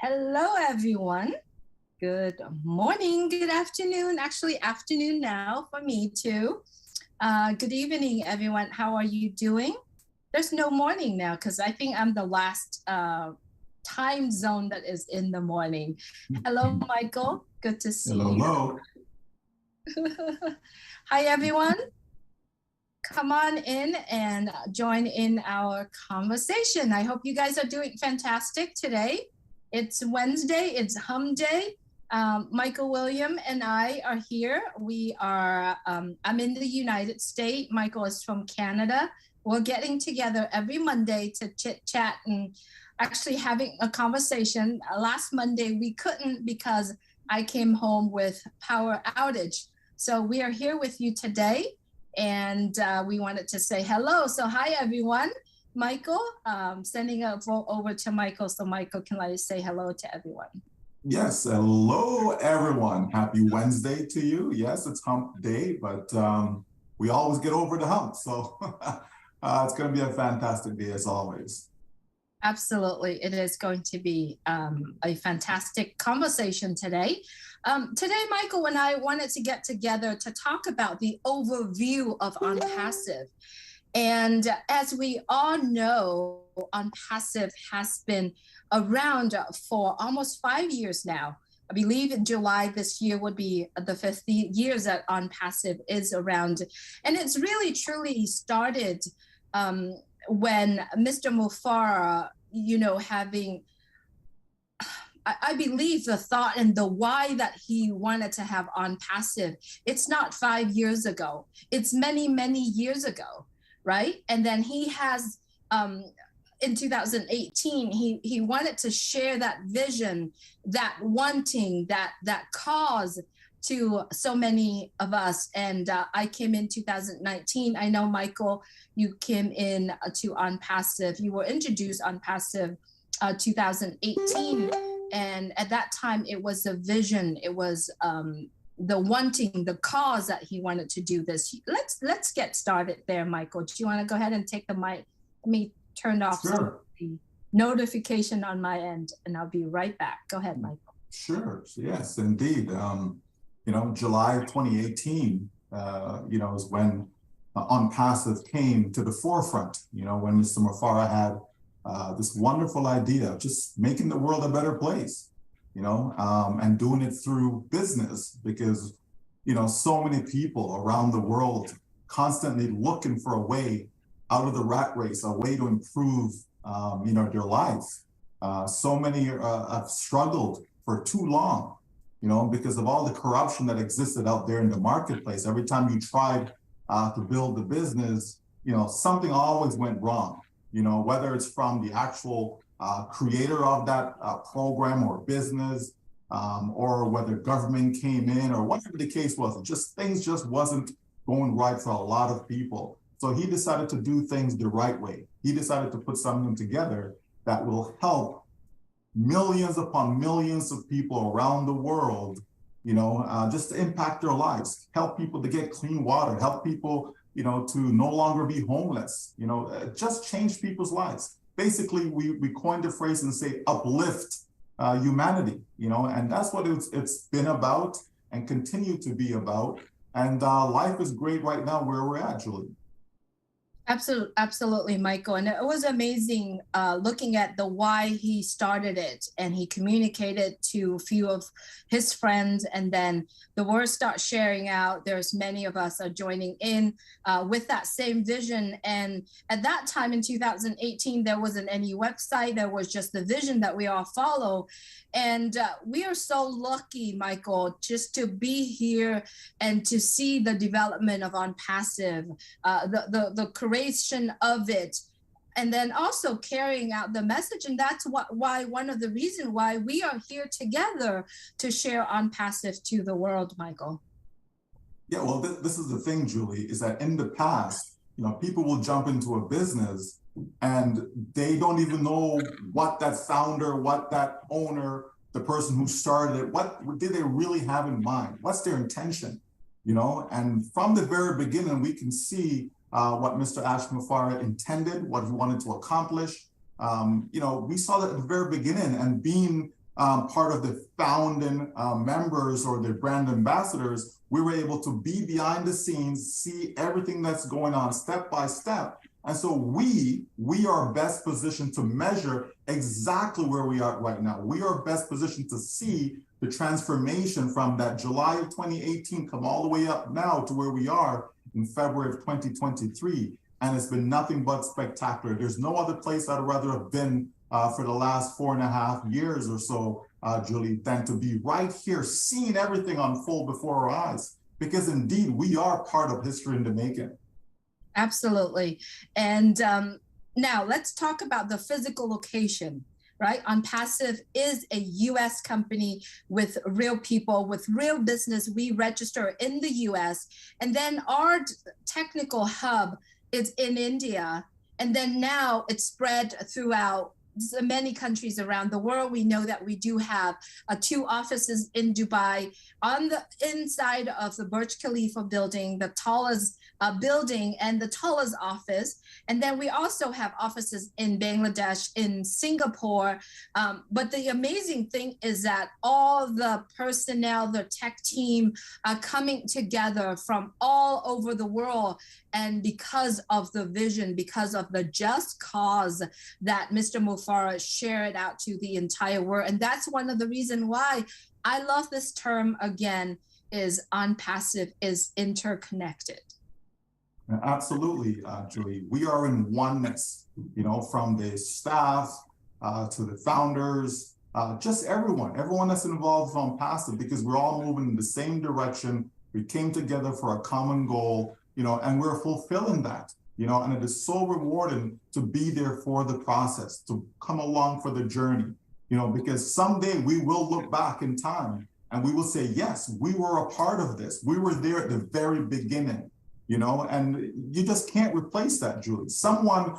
Hello, everyone. Good morning, good afternoon. Actually, afternoon now for me too. Good evening, everyone. How are you doing? There's no morning now because I think I'm the last time zone that is in the morning. Hello, Michael. Good to see Hello, you. hello. Hi, everyone. Come on in and join in our conversation. I hope you guys are doing fantastic today. It's Wednesday, it's Hum Day. Michael William and I are here. I'm in the United States. Michael is from Canada. We're getting together every Monday to chit chat and actually having a conversation. Last Monday we couldn't because I came home with power outage. So we are here with you today and we wanted to say hello. So hi everyone. Michael, sending a vote over to Michael so Michael can let us say hello to everyone. Yes, hello everyone. Happy Wednesday to you. Yes, it's hump day, but we always get over the hump. So it's going to be a fantastic day as always. Absolutely. It is going to be a fantastic conversation today. Today, Michael and I wanted to get together to talk about the overview of OnPassive. And as we all know, OnPassive has been around for almost 5 years now. I believe in July this year would be the 5th years that OnPassive is around. And it's really truly started when Mr. Mufara, having, I believe the thought and the why that he wanted to have OnPassive, it's not 5 years ago. It's many, many years ago. Right. And then he has in 2018, he wanted to share that vision, that wanting, that cause to so many of us. And I came in 2019. I know, Michael, you came in to OnPassive. You were introduced OnPassive 2018. And at that time, it was a vision. It was the wanting, the cause that he wanted to do this. Let's get started there, Michael. Do you want to go ahead and take the mic? Let me turn off the notification on my end, and I'll be right back. Go ahead, Michael. Sure. Yes, indeed. July 2018, is when OnPassive came to the forefront. When Mr. Mufara had this wonderful idea of just making the world a better place. And doing it through business because, so many people around the world constantly looking for a way out of the rat race, a way to improve, their life. So many have struggled for too long, because of all the corruption that existed out there in the marketplace. Every time you tried to build the business, something always went wrong, whether it's from the actual creator of that program or business, or whether government came in or whatever the case was, things just wasn't going right for a lot of people. So he decided to do things the right way. He decided to put something together that will help millions upon millions of people around the world, just to impact their lives, help people to get clean water, help people, to no longer be homeless, just change people's lives. Basically, we coined the phrase and say uplift humanity, and that's what it's been about and continue to be about. And life is great right now where we're at, Julie. Absolutely, Michael. And it was amazing looking at the why he started it, and he communicated to a few of his friends, and then the word starts sharing out. There's many of us are joining in with that same vision. And at that time in 2018, there wasn't any website. There was just the vision that we all follow. And we are so lucky, Michael, just to be here and to see the development of OnPassive, the creation of it, and then also carrying out the message. And that's why one of the reasons why we are here together to share OnPassive to the world, Michael. Yeah, well, this is the thing, Julie, is that in the past, people will jump into a business and they don't even know what that founder, what that owner, the person who started it, what did they really have in mind? What's their intention? And from the very beginning, we can see what Mr. Ash Mufara intended, what he wanted to accomplish. We saw that at the very beginning, and being part of the founding members or the brand ambassadors, we were able to be behind the scenes, see everything that's going on step by step. And so we are best positioned to measure exactly where we are right now. We are best positioned to see the transformation from that July of 2018 come all the way up now to where we are in February of 2023. And it's been nothing but spectacular. There's no other place I'd rather have been for the last 4.5 years or so, Julie, than to be right here, seeing everything unfold before our eyes. Because indeed, we are part of history in the making. Absolutely. And now let's talk about the physical location, right? OnPassive is a US company with real people, with real business. We register in the US. And then our technical hub is in India. And then now it's spread throughout many countries around the world. We know that we do have 2 offices in Dubai on the inside of the Burj Khalifa building, the tallest building and the tallest office. And then we also have offices in Bangladesh, in Singapore. But the amazing thing is that all the personnel, the tech team are coming together from all over the world. And because of the vision, because of the just cause that Mr. Mufara shared out to the entire world. And that's one of the reasons why I love this term again, is OnPassive is interconnected. Absolutely, Julie. We are in oneness, from the staff to the founders, just everyone that's involved with OnPassive, because we're all moving in the same direction. We came together for a common goal, and we're fulfilling that, and it is so rewarding to be there for the process, to come along for the journey, because someday we will look back in time and we will say, yes, we were a part of this. We were there at the very beginning. And you just can't replace that, Julie. Someone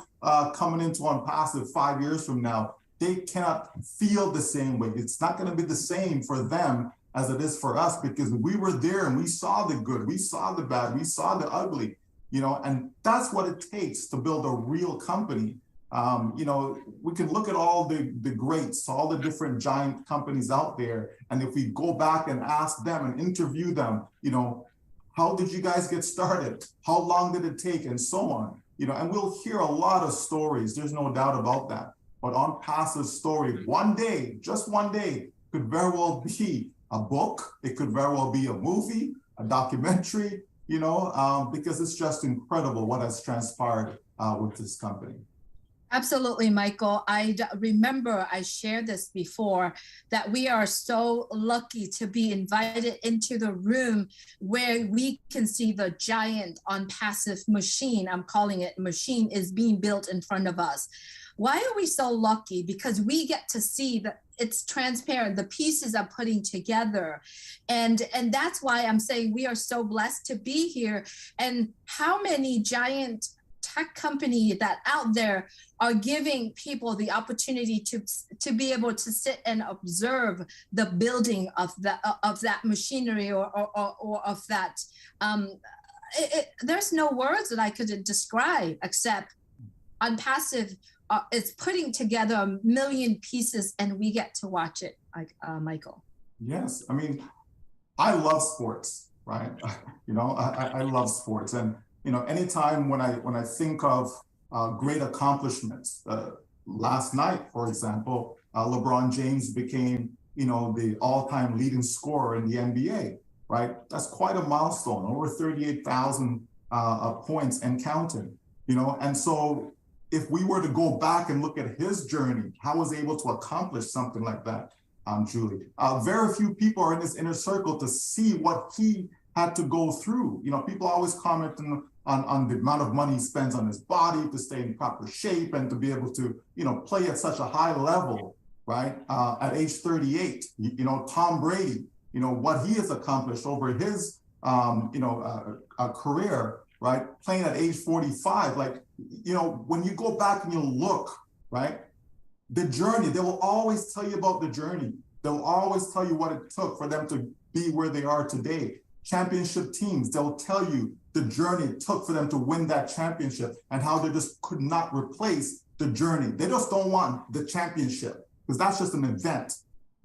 coming into OnPassive 5 years from now, they cannot feel the same way. It's not going to be the same for them as it is for us, because we were there and we saw the good, we saw the bad, we saw the ugly, and that's what it takes to build a real company. We can look at all the greats, all the different giant companies out there. And if we go back and ask them and interview them, how did you guys get started? How long did it take? And so on, and we'll hear a lot of stories. There's no doubt about that. But OnPassive's story, one day, just one day, could very well be a book. It could very well be a movie, a documentary, because it's just incredible what has transpired with this company. Absolutely, Michael. I remember I shared this before, that we are so lucky to be invited into the room where we can see the giant OnPassive machine, I'm calling it machine, is being built in front of us. Why are we so lucky? Because we get to see that it's transparent, the pieces are putting together. And that's why I'm saying we are so blessed to be here. And how many giant tech company that out there are giving people the opportunity to be able to sit and observe the building of that machinery or of that. There's no words that I could describe except OnPassive is putting together 1 million pieces, and we get to watch it, Michael. Yes, I mean, I love sports, right? I love sports, and anytime when I think of great accomplishments, last night, for example, LeBron James became, the all-time leading scorer in the NBA, right? That's quite a milestone, over 38,000 points and counting, and so if we were to go back and look at his journey, how was he able to accomplish something like that, Julie? Very few people are in this inner circle to see what he had to go through. People always comment on the amount of money he spends on his body to stay in proper shape and to be able to, play at such a high level, right? At age 38, Tom Brady, what he has accomplished over his, career, right? Playing at age 45, when you go back and you look, right? The journey, they will always tell you about the journey. They'll always tell you what it took for them to be where they are today. Championship teams, they'll tell you the journey it took for them to win that championship and how they just could not replace the journey. They just don't want the championship because that's just an event.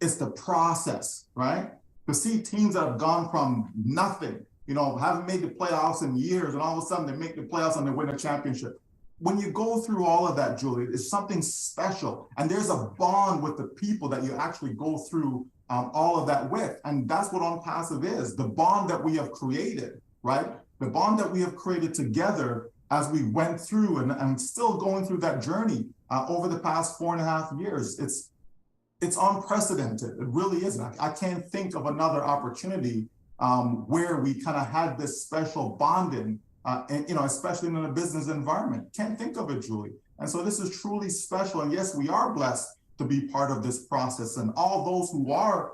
it's the process, right? To see teams that have gone from nothing, haven't made the playoffs in years, and all of a sudden they make the playoffs and they win a championship. When you go through all of that, Julie, it's something special. And there's a bond with the people that you actually go through all of that with. And that's what OnPassive is, the bond that we have created, right? The bond that we have created together as we went through and still going through that journey over the past 4.5 years. It's unprecedented. It really is. I can't think of another opportunity where we kind of had this special bonding, and, especially in a business environment. Can't think of it, Julie. And so this is truly special. And yes, we are blessed to be part of this process. And all those who are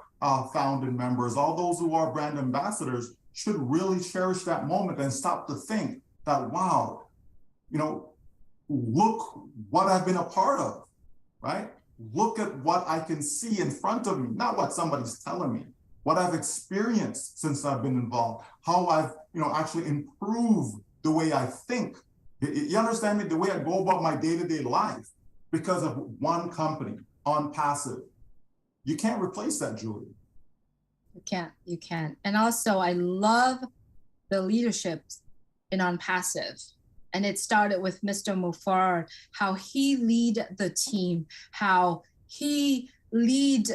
founding members, all those who are brand ambassadors should really cherish that moment and stop to think that, wow, look what I've been a part of, right? Look at what I can see in front of me, not what somebody's telling me, what I've experienced since I've been involved, how I've, actually improved the way I think. You understand me? The way I go about my day-to-day life because of one company, OnPassive. You can't replace that, Julie. You can't. And also, I love the leadership in OnPassive. And it started with Mr. Mufar, how he lead the team, how he lead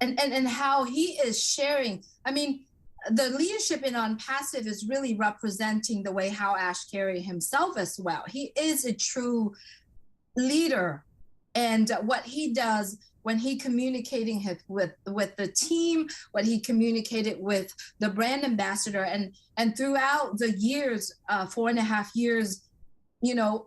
and how he is sharing. I mean, the leadership in OnPassive is really representing the way how Ash carry himself as well. He is a true leader, and what he does when he communicating with the team, what he communicated with the brand ambassador, and throughout the years, 4.5 years,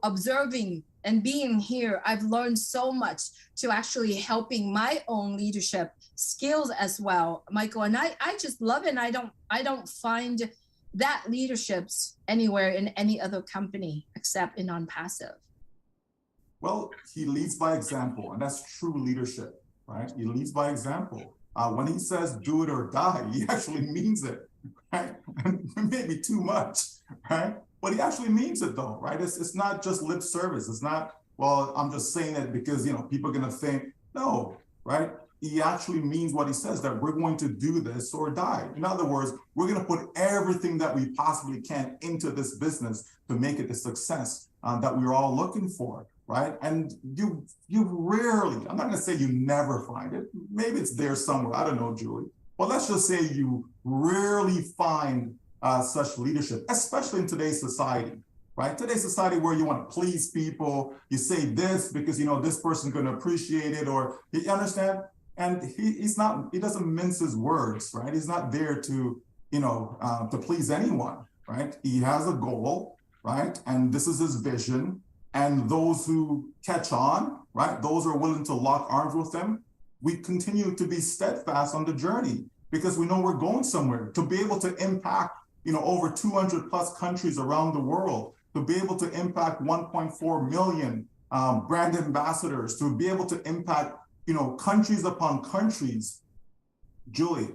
observing and being here, I've learned so much to actually helping my own leadership skills as well, Michael. And I just love it. And I don't find that leaderships anywhere in any other company except in OnPassive. Well, he leads by example, and that's true leadership, right? He leads by example. When he says do it or die, he actually means it, right? Maybe too much, right? But he actually means it though, right? It's not just lip service. It's not, well, I'm just saying it because, people are going to think, no, right? He actually means what he says, that we're going to do this or die. In other words, we're going to put everything that we possibly can into this business to make it the success that we're all looking for, right? And you rarely, I'm not going to say you never find it. Maybe it's there somewhere. I don't know, Julie. But let's just say you rarely find such leadership, especially in today's society, right? Today's society where you want to please people, you say this because this person's going to appreciate it, or you understand? And he doesn't mince his words, right? He's not there to, to please anyone, right? He has a goal, right? And this is his vision. And those who catch on, right? Those who are willing to lock arms with him, we continue to be steadfast on the journey because we know we're going somewhere. To be able to impact over 200 plus countries around the world, to be able to impact 1.4 million brand ambassadors, to be able to impact, countries upon countries, Julie,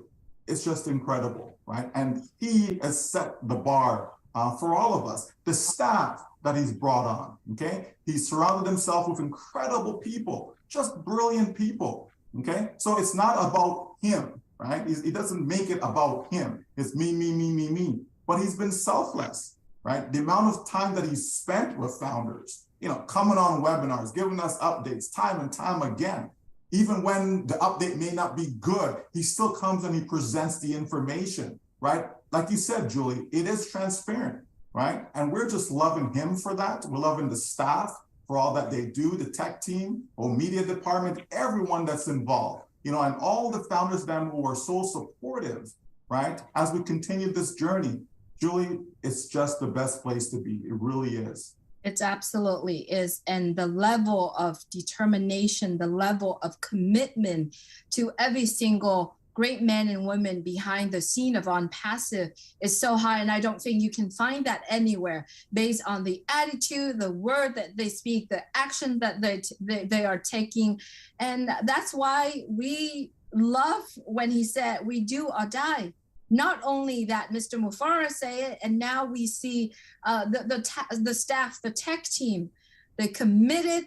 it's just incredible, right? And he has set the bar for all of us. The staff that he's brought on, okay? He's surrounded himself with incredible people, just brilliant people, okay? So it's not about him, right? He doesn't make it about him. It's me. But he's been selfless, right? The amount of time that he's spent with founders, coming on webinars, giving us updates time and time again. Even when the update may not be good, he still comes and he presents the information, right? Like you said, Julie, it is transparent, right? And we're just loving him for that. We're loving the staff for all that they do, the tech team, or media department, everyone that's involved. And all the founders then who are so supportive, right? As we continue this journey, Julie, it's just the best place to be. It really is. It absolutely is. And the level of determination, the level of commitment to every single great men and women behind the scene of OnPassive is so high. And I don't think you can find that anywhere based on the attitude, the word that they speak, the action that they are taking. And that's why we love when he said, we do or die. Not only that, Mr. Mufara say it, and now we see the staff, the tech team, they committed,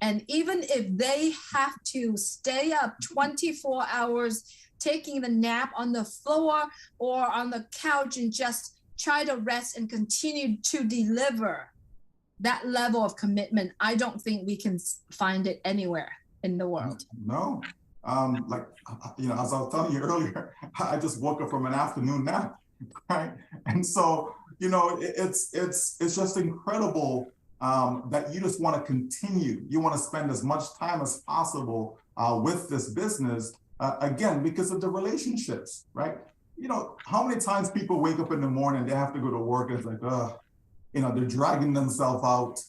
And even if they have to stay up 24 hours, taking the nap on the floor or on the couch and just try to rest and continue to deliver that level of commitment, I don't think we can find it anywhere in the world. No. Like, as I was telling you earlier, I just woke up from an afternoon nap, right? And so, it's just incredible that you just want to continue. You want to spend as much time as possible with this business, again, because of the relationships, right? How many times people wake up in the morning, they have to go to work, and it's like, they're dragging themselves out.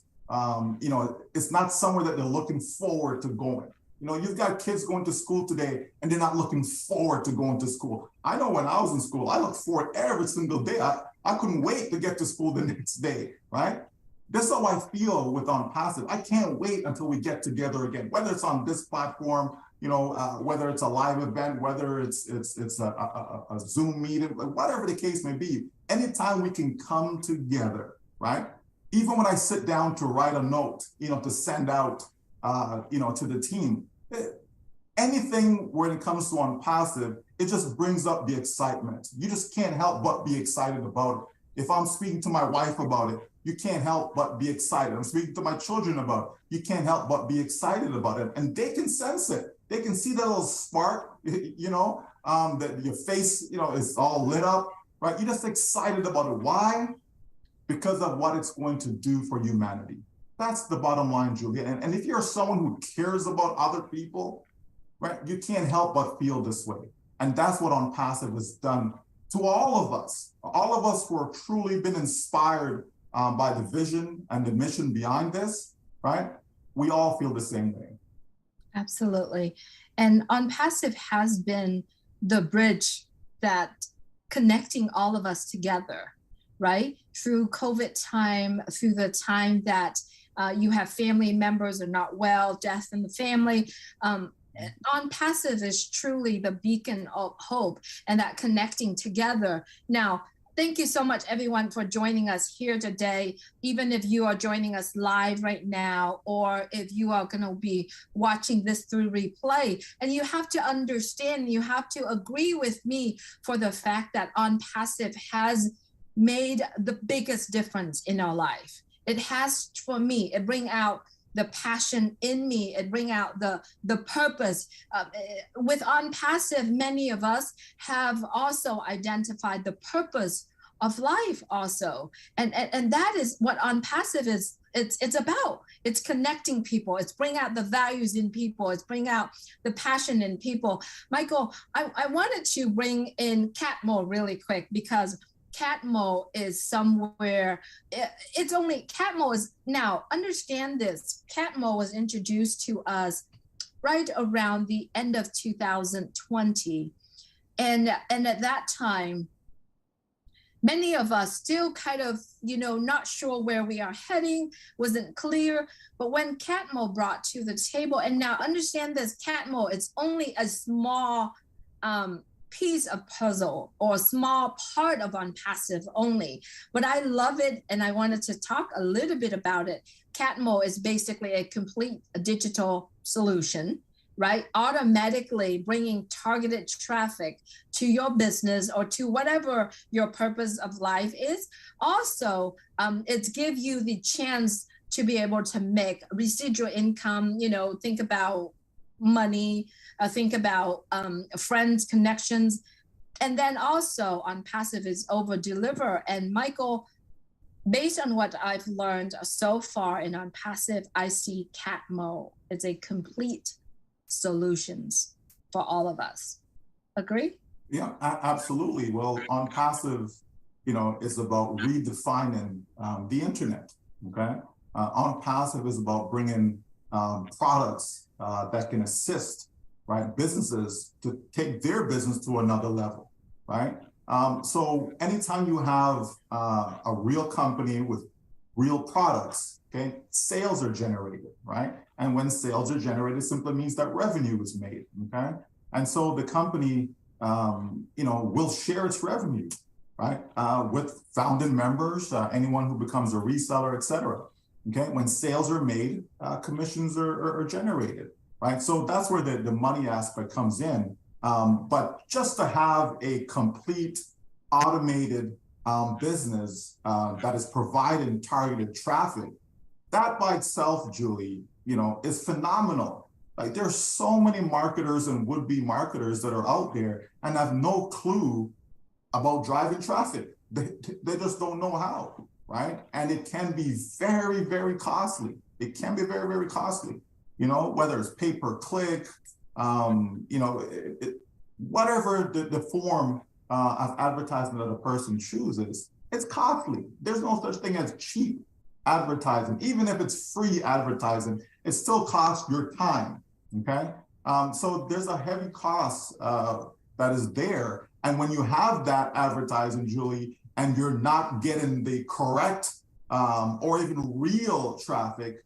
It's not somewhere that they're looking forward to going. You've got kids going to school today and they're not looking forward to going to school. I know when I was in school, I looked forward every single day. I couldn't wait to get to school the next day, right? That's how I feel with On Passive. I can't wait until we get together again, whether it's on this platform, whether it's a live event, whether it's a Zoom meeting, whatever the case may be. Anytime we can come together, right? Even when I sit down to write a note, to send out, to the team, anything when it comes to On Passive, it just brings up the excitement. You just can't help but be excited about it. If I'm speaking to my wife about it, you can't help but be excited. I'm speaking to my children about it, you can't help but be excited about it. And they can sense it. They can see that little spark, that your face, is all lit up, right? You're just excited about it. Why? Because of what it's going to do for humanity. That's the bottom line, Julia. And if you're someone who cares about other people, right, you can't help but feel this way. And that's what On Passive has done to all of us who have truly been inspired by the vision and the mission behind this, right? We all feel the same way. Absolutely. And On Passive has been the bridge that connecting all of us together, right? Through COVID time, through the time that you have family members are not well, death in the family. On Passive is truly the beacon of hope and that connecting together. Now, thank you so much, everyone, for joining us here today. Even if you are joining us live right now, or if you are going to be watching this through replay, and you have to understand, you have to agree with me for the fact that On Passive has made the biggest difference in our life. It has, for me, it bring out the passion in me, it bring out the purpose. With On Passive, many of us have also identified the purpose of life also. And that is what On Passive is. It's about. It's connecting people. It's bring out the values in people. It's bring out the passion in people. Michael, I wanted to bring in Catmo really quick, because Catmo is somewhere, Catmo is, now understand this, Catmo was introduced to us right around the end of 2020. And at that time, many of us still kind of, not sure where we are heading, wasn't clear. But when Catmo brought to the table, and now understand this, Catmo, it's only a small piece of puzzle or a small part of On Passive only, but I love it and I wanted to talk a little bit about it. Catmo is basically a complete digital solution, right? Automatically bringing targeted traffic to your business or to whatever your purpose of life is. Also, it's give you the chance to be able to make residual income, think about money, think about friends, connections. And then also On Passive is over deliver. And Michael, based on what I've learned so far in On Passive, I see Catmo as a complete solutions for all of us. Agree? Yeah, absolutely. Well, On Passive, is about redefining the internet, okay? On Passive is about bringing products that can assist, right, businesses to take their business to another level, right? So anytime you have a real company with real products, okay, sales are generated, right? And when sales are generated, simply means that revenue is made, okay? And so the company, will share its revenue, right, with founding members, anyone who becomes a reseller, et cetera. Okay, when sales are made, commissions are generated, right? So that's where the money aspect comes in. But just to have a complete automated business that is providing targeted traffic, that by itself, Julie, is phenomenal. Like there's so many marketers and would-be marketers that are out there and have no clue about driving traffic. They just don't know how, right? And it can be very, very costly. It can be very, very costly, whether it's pay-per-click, whatever the form of advertisement that a person chooses, it's costly. There's no such thing as cheap advertising. Even if it's free advertising, it still costs your time, okay? So there's a heavy cost that is there. And when you have that advertising, Julie, and you're not getting the correct or even real traffic,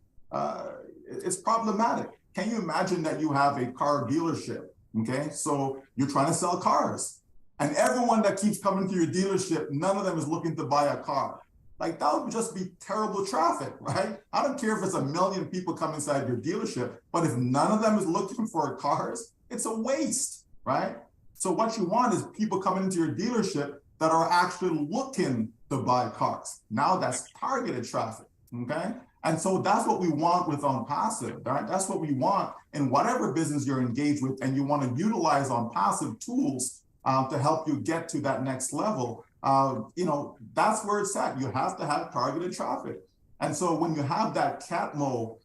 it's problematic. Can you imagine that you have a car dealership, okay? So you're trying to sell cars, and everyone that keeps coming to your dealership, none of them is looking to buy a car. Like that would just be terrible traffic, right? I don't care if it's 1 million people come inside your dealership, but if none of them is looking for cars, it's a waste, right? So what you want is people coming into your dealership that are actually looking to buy cars. Now that's targeted traffic, okay? And so that's what we want with OnPassive, right? That's what we want in whatever business you're engaged with, and you want to utilize OnPassive tools to help you get to that next level. That's where it's at. You have to have targeted traffic. And so when you have that CatMo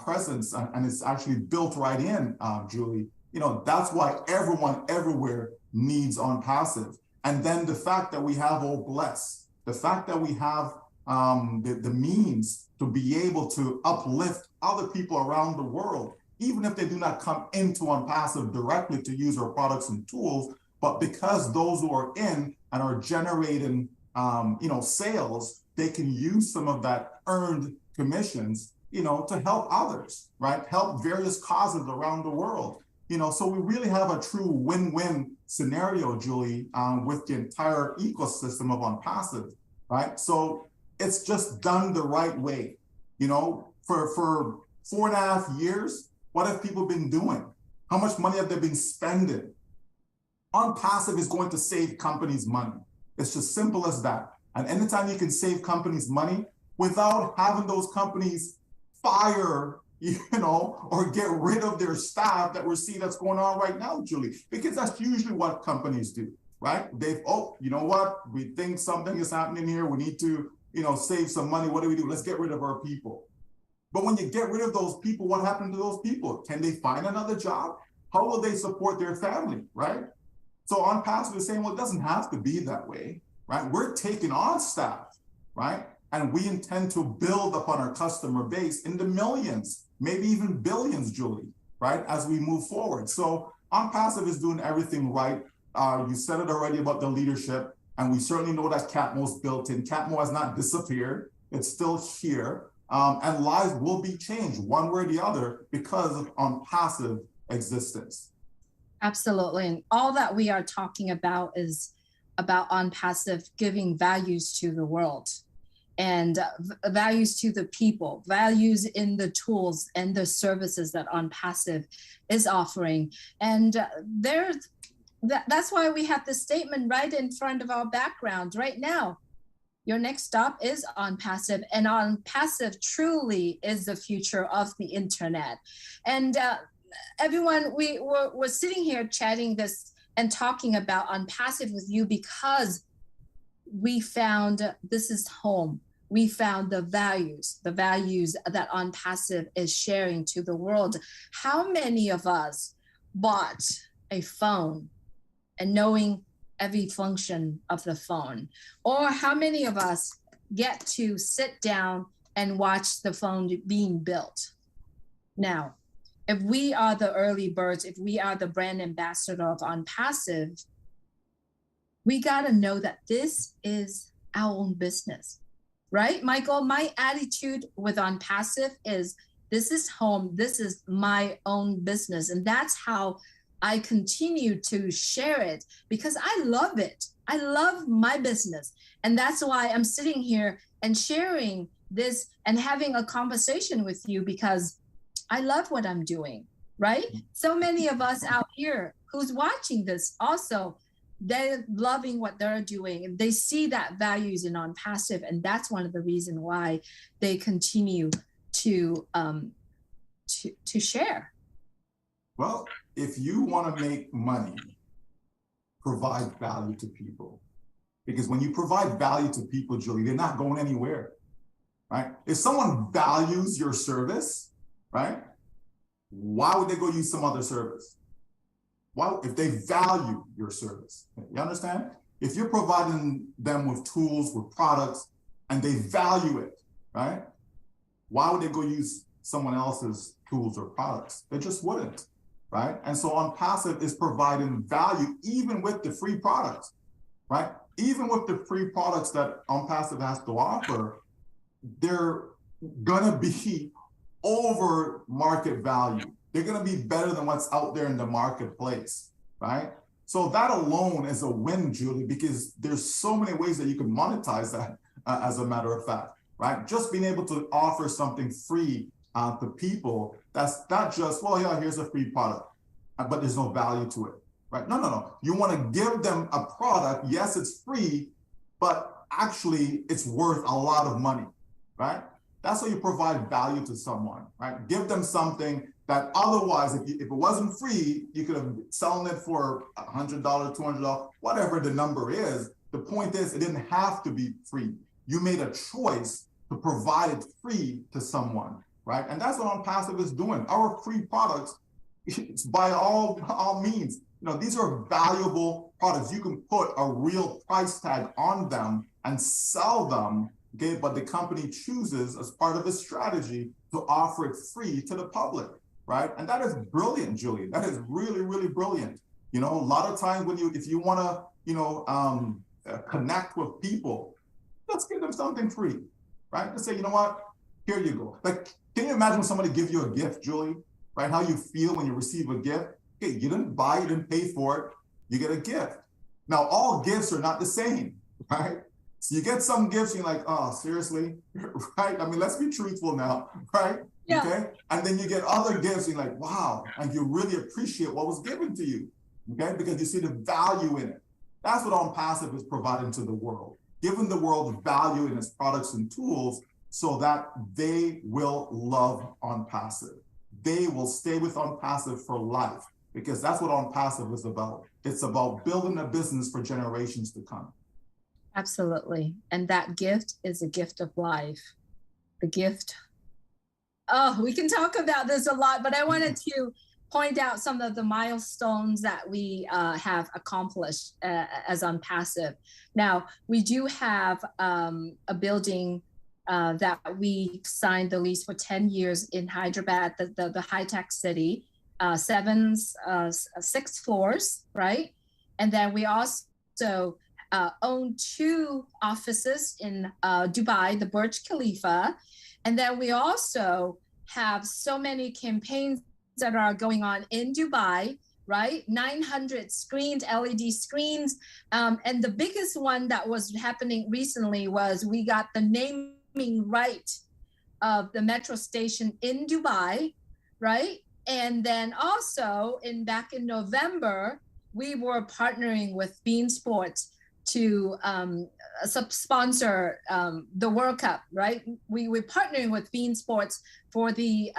presence, and it's actually built right in, Julie, that's why everyone everywhere needs OnPassive. And then the fact that we have OBless, the fact that we have the means to be able to uplift other people around the world, even if they do not come into OnPassive directly to use our products and tools, but because those who are in and are generating, sales, they can use some of that earned commissions, to help others, right? Help various causes around the world. So we really have a true win-win scenario, Julie, with the entire ecosystem of OnPassive, right? So it's just done the right way. For 4.5 years, what have people been doing? How much money have they been spending? OnPassive is going to save companies money. It's just simple as that. And anytime you can save companies money without having those companies fire, or get rid of their staff that we're seeing that's going on right now, Julie, because that's usually what companies do, right? You know what? We think something is happening here. We need to, save some money. What do? Let's get rid of our people. But when you get rid of those people, what happened to those people? Can they find another job? How will they support their family, right? So OnPassive is saying, well, it doesn't have to be that way, right? We're taking on staff, right? And we intend to build upon our customer base in the millions, maybe even billions, Julie, right? As we move forward. So OnPassive is doing everything right. You said it already about the leadership, and we certainly know that CatMo's built in. CatMo has not disappeared. It's still here. And lives will be changed one way or the other because of OnPassive existence. Absolutely. And all that we are talking about is about OnPassive giving values to the world and values to the people, values in the tools and the services that OnPassive is offering. And that's why we have the statement right in front of our background right now. Your next stop is OnPassive, and OnPassive truly is the future of the internet. And everyone, we're sitting here chatting this and talking about OnPassive with you because we found this is home. We found the values that OnPassive is sharing to the world. How many of us bought a phone and knowing every function of the phone? Or how many of us get to sit down and watch the phone being built? Now, if we are the early birds, if we are the brand ambassador of OnPassive, we got to know that this is our own business, right, Michael? My attitude with OnPassive is this is home, this is my own business. And that's how I continue to share it because I love it. I love my business. And that's why I'm sitting here and sharing this and having a conversation with you because I love what I'm doing, right? So many of us out here who's watching this also, they're loving what they're doing and they see that values in On Passive, and that's one of the reasons why they continue to share. Well, if you want to make money, provide value to people. Because when you provide value to people, Julie, they're not going anywhere, right? If someone values your service, right, why would they go use some other service? Why, if they value your service? You understand? If you're providing them with tools, with products, and they value it, right? Why would they go use someone else's tools or products? They just wouldn't, right? And so On Passive is providing value even with the free products, right? Even with the free products that On Passive has to offer, they're gonna be over market value. They're gonna be better than what's out there in the marketplace, right? So that alone is a win, Julie, because there's so many ways that you can monetize that, as a matter of fact, right? Just being able to offer something free to people, that's not just, well, yeah, here's a free product, but there's no value to it, right? No. You want to give them a product. Yes, it's free, but actually it's worth a lot of money, right? That's how you provide value to someone, right? Give them something that otherwise, if it wasn't free, you could have selling it for $100, $200, whatever the number is. The point is, it didn't have to be free. You made a choice to provide it free to someone, right? And that's what On Passive is doing. Our free products, it's by all means, these are valuable products. You can put a real price tag on them and sell them, okay? But the company chooses as part of its strategy to offer it free to the public, right? And that is brilliant, Julie. That is really, really brilliant. A lot of times if you want to, connect with people, let's give them something free, right? Let's say, you know what? Here you go. Like, can you imagine when somebody give you a gift, Julie? Right? How you feel when you receive a gift? Okay, you didn't buy it, you didn't pay for it, you get a gift. Now, all gifts are not the same, right? So you get some gifts, you're like, oh, seriously, right? I mean, let's be truthful now, right? Yeah. Okay. And then you get other gifts, you're like, wow, and you really appreciate what was given to you, okay? Because you see the value in it. That's what On Passive is providing to the world, giving the world value in its products and tools so that they will love On Passive. They will stay with On Passive for life, because that's what On Passive is about. It's about building a business for generations to come. Absolutely. And that gift is a gift of life. The gift. Oh, we can talk about this a lot, but I wanted to point out some of the milestones that we have accomplished as On Passive. Now, we do have a building that we signed the lease for 10 years in Hyderabad, the high-tech city, 6 floors, right? And then we also own 2 offices in Dubai, the Burj Khalifa. And then we also have so many campaigns that are going on in Dubai, right? 900 screens, LED screens. And the biggest one that was happening recently was we got the naming right of the metro station in Dubai, right? And then also back in November, we were partnering with Bean Sports to sponsor the World Cup, right? We were partnering with Bean Sports for the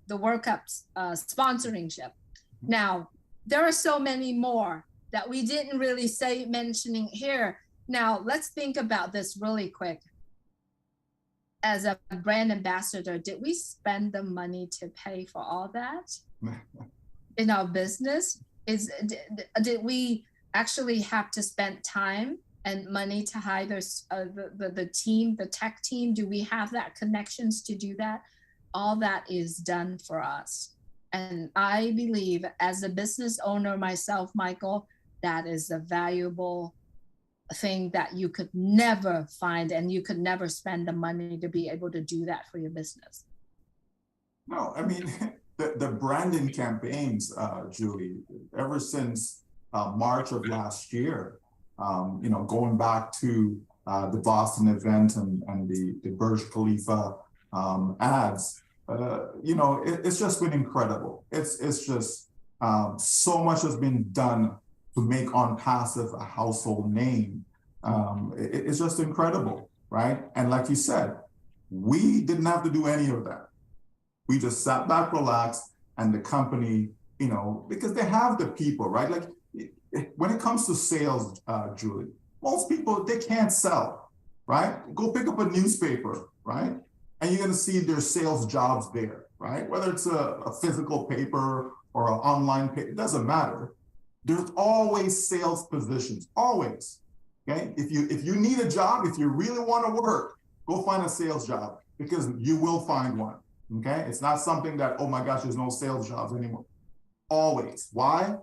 World Cup sponsorship. Now, there are so many more that we didn't really mentioning here. Now, let's think about this really quick. As a brand ambassador, did we spend the money to pay for all that in our business? Did we actually have to spend time and money to hire the team, the tech team? Do we have that connections to do that? All that is done for us. And I believe as a business owner myself, Michael, that is a valuable thing that you could never find, and you could never spend the money to be able to do that for your business. No, I mean, the branding campaigns, Julie, ever since March of last year, going back to the Boston event and the Burj Khalifa ads, it's just been incredible. It's just so much has been done to make OnPassive a household name. It's just incredible, right? And like you said, we didn't have to do any of that. We just sat back, relaxed, and the company, because they have the people, right? Like when it comes to sales, Julie, most people, they can't sell, right? Go pick up a newspaper, right? And you're gonna see their sales jobs there, right? Whether it's a physical paper or an online paper, it doesn't matter. There's always sales positions, always, okay? If you need a job, if you really wanna work, go find a sales job because you will find one, okay? It's not something that, oh my gosh, there's no sales jobs anymore. Always, why?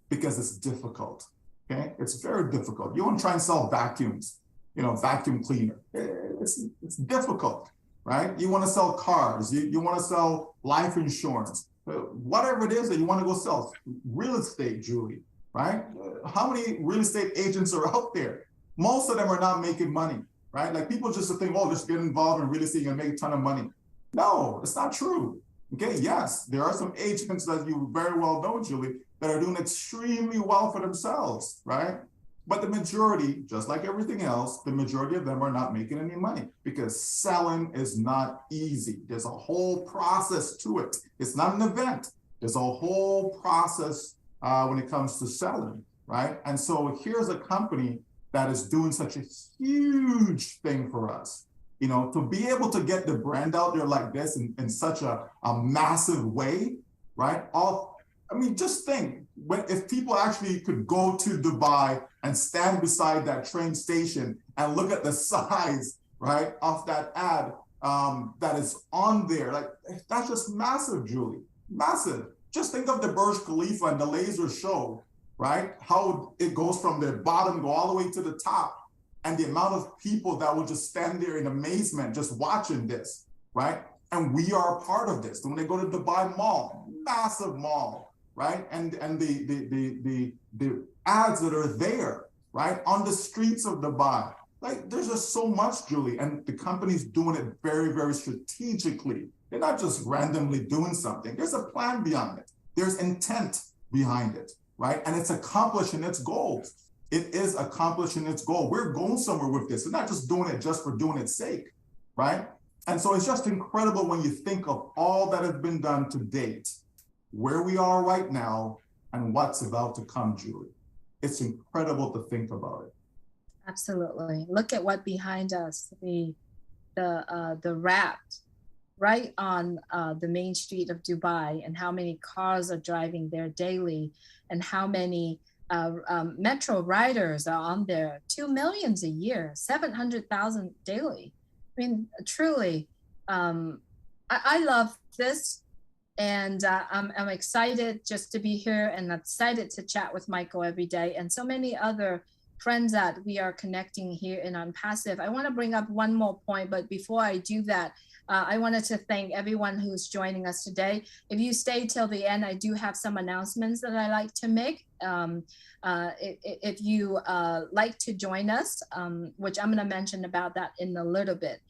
Because it's difficult, okay? It's very difficult. You wanna try and sell vacuums, vacuum cleaner. It's difficult, right? You wanna sell cars, you wanna sell life insurance, whatever it is that you wanna go sell. Real estate, Julie, right? How many real estate agents are out there? Most of them are not making money, right? Like people just think, oh, just get involved in real estate and make a ton of money. No, it's not true. Okay, yes, there are some agents that you very well know, Julie, that are doing extremely well for themselves, right? But the majority, just like everything else, the majority of them are not making any money because selling is not easy. There's a whole process to it. It's not an event. There's a whole process when it comes to selling, right? And so here's a company that is doing such a huge thing for us. To be able to get the brand out there like this in such a massive way, right? Just think, if people actually could go to Dubai and stand beside that train station and look at the size, right, of that ad that is on there, like that's just massive, Julie, massive. Just think of the Burj Khalifa and the laser show, right? How it goes from the bottom, go all the way to the top. And the amount of people that will just stand there in amazement, just watching this, right? And we are a part of this. When they go to Dubai Mall, massive mall, right? And the ads that are there, right? On the streets of Dubai. Like there's just so much, Julie, and the company's doing it very, very strategically. They're not just randomly doing something. There's a plan beyond it. There's intent behind it, right? And it's accomplishing its goals. It is accomplishing its goal. We're going somewhere with this. We're not just doing it just for doing its sake, right? And so it's just incredible when you think of all that has been done to date, where we are right now, and what's about to come, Julie. It's incredible to think about it. Absolutely. Look at what behind us, the wrapped right on the main street of Dubai, and how many cars are driving there daily, and how many metro riders are on there. 2 million a year, 700,000 daily. Truly, I love this, and I'm excited just to be here, and excited to chat with Michael every day, and so many other friends that we are connecting here in OnPassive. I want to bring up one more point, but before I do that, I wanted to thank everyone who's joining us today. If you stay till the end, I do have some announcements that I like to make. If you like to join us, which I'm going to mention about that in a little bit.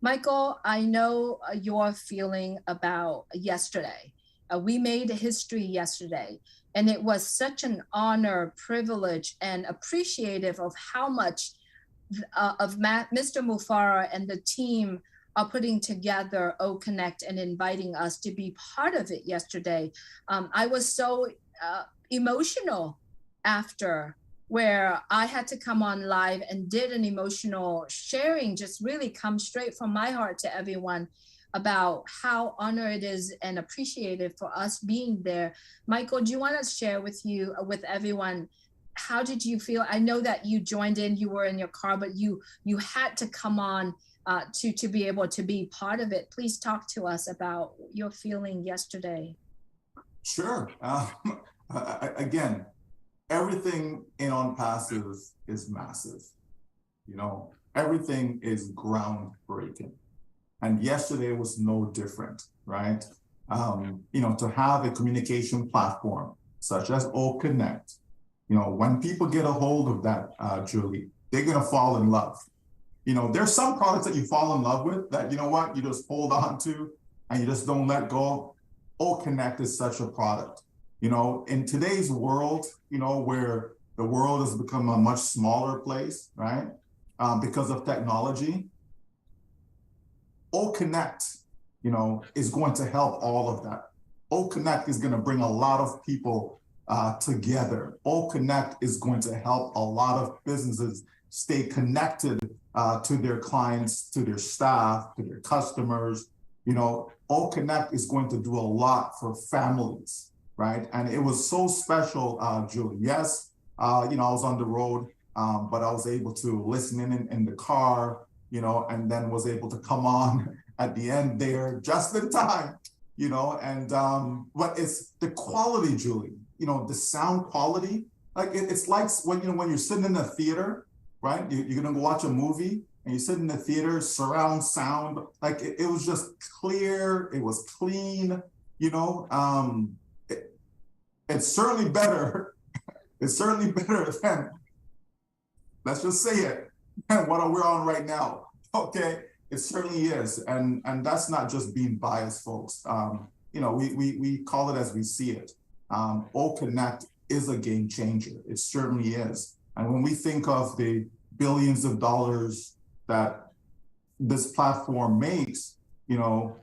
Michael, I know your feeling about yesterday. We made history yesterday, and it was such an honor, privilege, and appreciative of how much of Mr. Mufara and the team are putting together OConnect and inviting us to be part of it yesterday. I was so emotional after, where I had to come on live and did an emotional sharing, just really come straight from my heart to everyone about how honored it is and appreciated for us being there. Michael, do you want to share with everyone, how did you feel? I know that you joined in, you were in your car, but you had to come on to be able to be part of it. Please talk to us about your feeling yesterday. Sure. Again, everything in OnPassive is massive. Everything is groundbreaking. And yesterday was no different, right? To have a communication platform such as OConnect, when people get a hold of that, Julie, they're gonna fall in love. You know, there's some products that you fall in love with that, you know what, you just hold on to and you just don't let go. O Connect is such a product. You know, in today's world, you know, where the world has become a much smaller place, right? Because of technology, O Connect, you know, is going to help all of that. O Connect is going to bring a lot of people together. O Connect is going to help a lot of businesses stay connected to their clients, to their staff, to their customers. You know, O Connect is going to do a lot for families, right? And it was so special, Julie. Yes, you know, I was on the road, but I was able to listen in the car, you know, and then was able to come on at the end there just in time, you know, and but it's the quality, Julie, you know, the sound quality, like it's like when, you know, when you're sitting in a theater, right? You're gonna go watch a movie and you sit in the theater, surround sound, like it was just clear, it was clean, you know, it's certainly better. It's certainly better than, let's just say it, than what we're on right now. Okay, it certainly is, and that's not just being biased, folks. You know, we call it as we see it. O Connect is a game changer. It certainly is. And when we think of the billions of dollars that this platform makes, you know,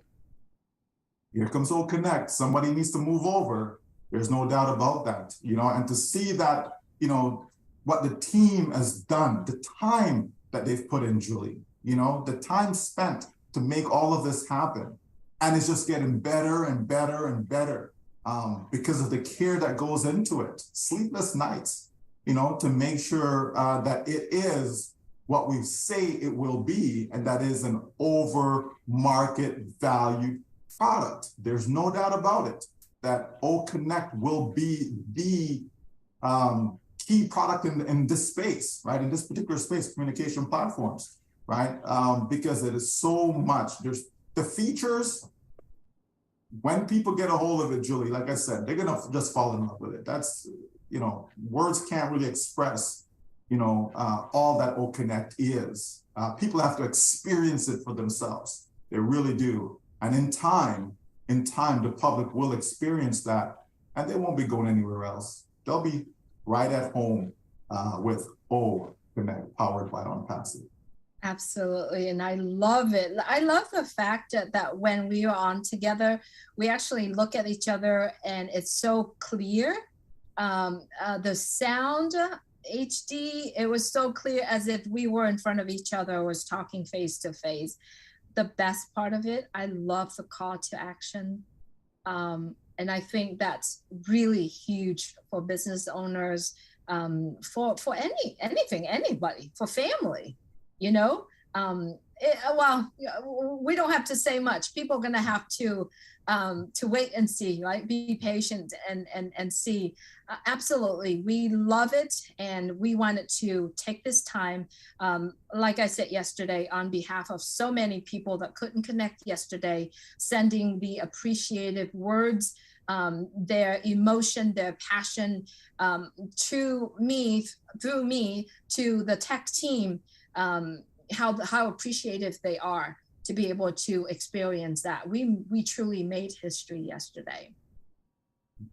here comes O Connect. Somebody needs to move over. There's no doubt about that, you know, and to see that, you know, what the team has done, the time that they've put in, Julie, you know, the time spent to make all of this happen. And it's just getting better and better and better because of the care that goes into it. Sleepless nights, you know, to make sure that it is what we say it will be, and that is an over market value product. There's no doubt about it that O Connect will be the key product in this space, right? In this particular space, communication platforms, right? Because it is so much. There's the features. When people get a hold of it, Julie, like I said, they're gonna just fall in love with it. That's, you know, words can't really express, you know, all that O Connect is. People have to experience it for themselves. They really do. And in time, the public will experience that, and they won't be going anywhere else. They'll be right at home with O Connect, powered by OnPassive. Absolutely. And I love it. I love the fact that when we are on together, we actually look at each other and it's so clear. The sound, HD, it was so clear as if we were in front of each other, was talking face to face. The best part of it, I love the call to action. And I think that's really huge for business owners, for anything, anybody, for family, you know. Well, we don't have to say much. People are going to have to wait and see, right? Be patient and see. Absolutely, we love it, and we wanted to take this time, like I said yesterday, on behalf of so many people that couldn't connect yesterday, sending the appreciative words, their emotion, their passion, to me, through me, to the tech team, how appreciative they are to be able to experience that. We truly made history yesterday.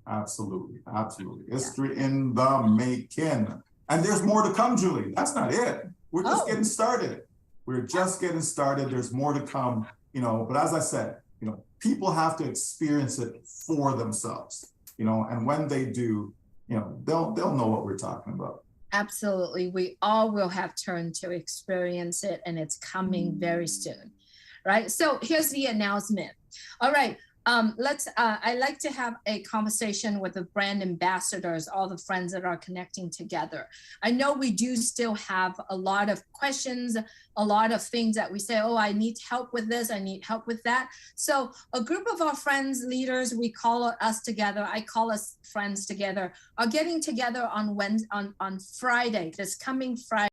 Absolutely, absolutely. History in the making. And there's more to come, Julie. That's not it. We're just getting started. We're just getting started. There's more to come, you know, but as I said, you know, people have to experience it for themselves, you know, and when they do, you know, they'll know what we're talking about. Absolutely. We all will have turn to experience it, and it's coming very soon, right? So here's the announcement. All right. I like to have a conversation with the brand ambassadors, all the friends that are connecting together. I know we do still have a lot of questions, a lot of things that we say, oh, I need help with this, I need help with that. So a group of our friends, leaders, we call us together, I call us friends together, are getting together on Friday, this coming Friday.